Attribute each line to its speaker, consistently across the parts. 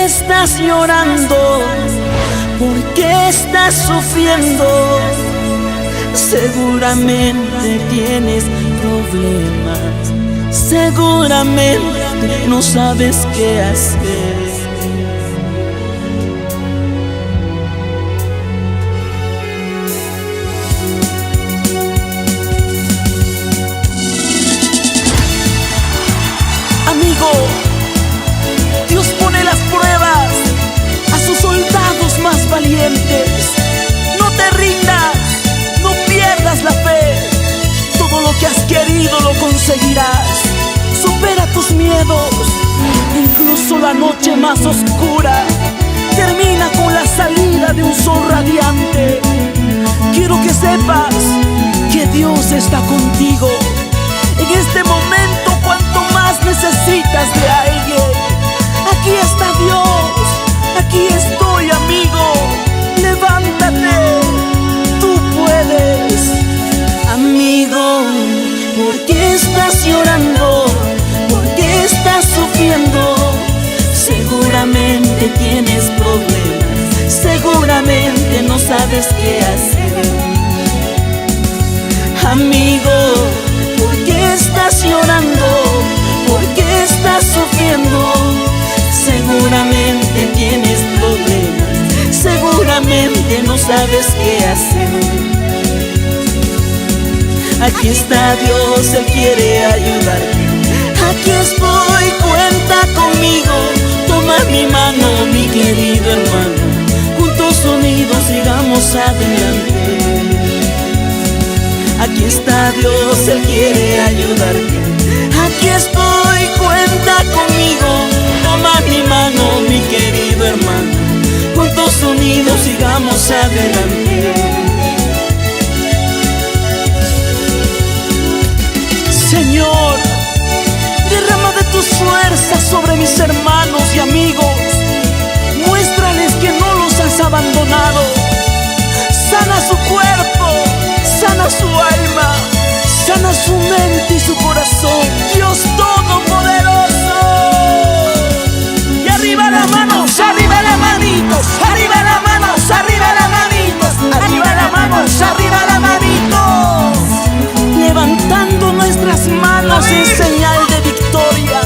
Speaker 1: estás llorando? ¿Por qué estás sufriendo? Seguramente tienes problemas, seguramente no sabes qué hacer. Amigo, Dios pone las pruebas a sus soldados más valientes. No te rindas, no pierdas la fe. Todo lo que has querido lo conseguirás. Supera tus miedos, incluso la noche más oscura termina con la salida de un sol radiante. Quiero que sepas que Dios está contigo en este momento. Cuanto más necesitas de alguien, aquí está Dios, aquí estoy, amigo. Levántate, tú puedes. Amigo, ¿por qué estás llorando? ¿Por qué estás sufriendo? Seguramente tienes problemas, seguramente no sabes qué hacer. Amigo, ¿por qué estás llorando? ¿Por qué estás sufriendo? Seguramente tienes problemas, seguramente no sabes qué hacer. Aquí está Dios, Él quiere ayudarte. Aquí estoy, cuenta conmigo. Toma mi mano, mi querido hermano. Juntos unidos sigamos adelante. Aquí está Dios, Él quiere ayudarte. Aquí estoy, cuenta conmigo. Toma mi mano, mi querido hermano. Juntos unidos sigamos adelante. Señor, derrama de tus fuerzas sobre mis hermanos y amigos. Muéstrales que no los has abandonado. Sana su cuerpo, sana su alma, sana su mente y su corazón. Dios Todopoderoso. Y arriba las manos, arriba las manitos, arriba las manos, arriba las manitos, arriba las manos, arriba las manitos. Levantando nuestras manos en señal de victoria.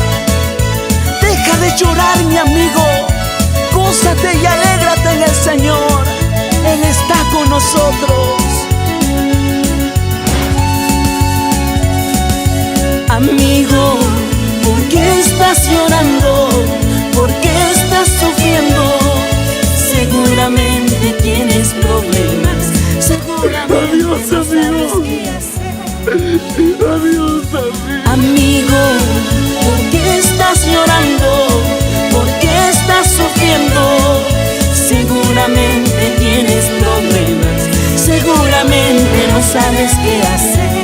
Speaker 1: Deja de llorar, mi amigo. Gózate y alégrate en el Señor. Él está con nosotros. Amigo, ¿por qué estás llorando? ¿Por qué estás sufriendo? Seguramente tienes problemas, seguramente
Speaker 2: Adiós,
Speaker 1: no
Speaker 2: amigo.
Speaker 1: sabes qué hacer.
Speaker 2: Adiós, amigo.
Speaker 1: Amigo, ¿por qué estás llorando? ¿Por qué estás sufriendo? Seguramente tienes problemas, seguramente no sabes qué hacer.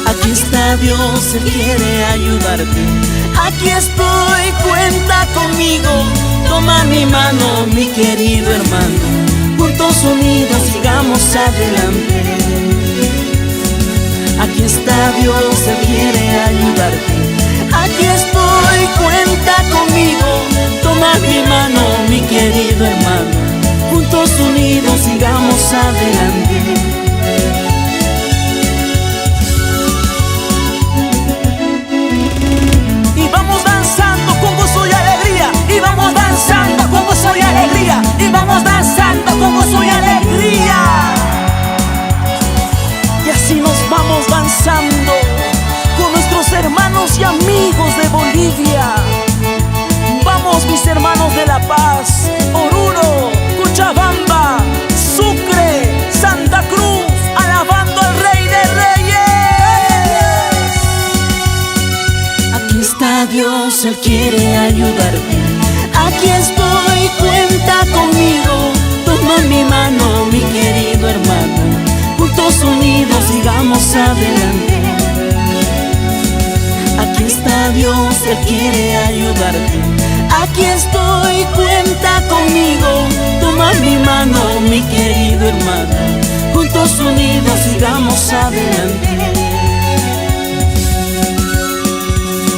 Speaker 1: Aquí está Dios, Él quiere ayudarte. Aquí estoy, cuenta conmigo. Toma mi mano, mi querido hermano. Juntos unidos sigamos adelante. Aquí está Dios, Él quiere ayudarte. Aquí estoy, cuenta conmigo. Toma mi mano, mi querido hermano. Juntos unidos sigamos adelante. Y vamos danzando con gozo y alegría. Y vamos danzando con gozo y alegría. Y vamos danzando con gozo y alegría. Y así nos vamos danzando con nuestros hermanos y amigos de Bolivia. Vamos, mis hermanos de La Paz, Oruro, Cochabamba, Sucre, Santa Cruz, alabando al Rey de Reyes. Aquí está Dios, Él quiere ayudarte. Aquí estoy, cuenta conmigo. Toma mi mano, mi querido hermano. Juntos unidos sigamos adelante. Aquí está Dios, Él quiere ayudarte. Aquí estoy, cuenta conmigo. Toma mi mano, mi querido hermano. Juntos unidos sigamos adelante.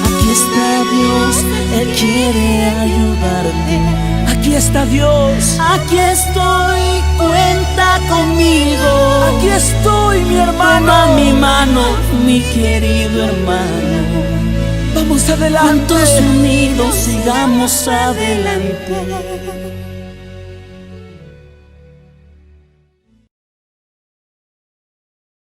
Speaker 1: Aquí está Dios, Él quiere ayudarte. Aquí está Dios. Aquí estoy, cuenta conmigo. Aquí estoy, mi hermano. Toma mi mano, mi querido hermano. Vamos adelante. Juntos unidos, sigamos adelante.